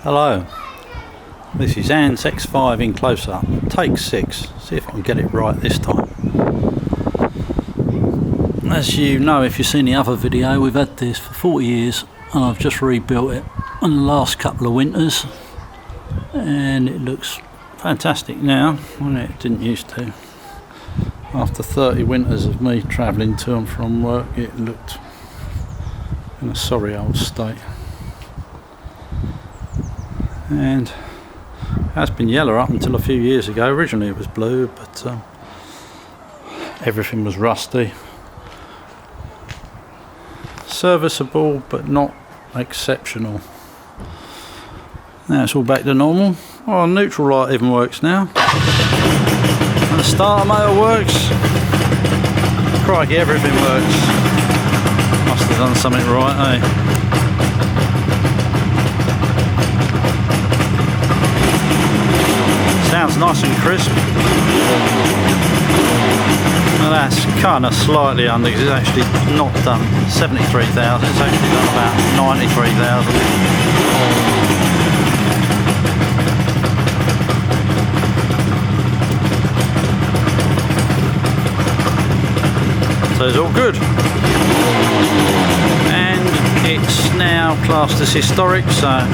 Hello, this is Anne's X5 in close-up, take 6, see if I can get it right this time. As you know, if you've seen the other video, we've had this for 40 years and I've just rebuilt it on the last couple of winters and it looks fantastic now, when it didn't used to. After 30 winters of me travelling to and from work, it looked in a sorry old state. And it has been yellow up until a few years ago. Originally it was blue, but everything was rusty. Serviceable, but not exceptional. Now it's all back to normal. Oh, neutral light even works now. And the starter motor works. Crikey, everything works. Must have done something right, eh? Sounds nice and crisp. Now that's kind of slightly under because it's actually not done 73,000, it's actually done about 93,000. So it's all good. And it's now classed as historic, so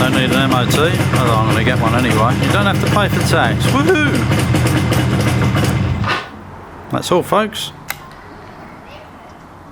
don't need an MOT, although I'm going to get one anyway. You don't have to pay for tax. Woohoo! That's all, folks.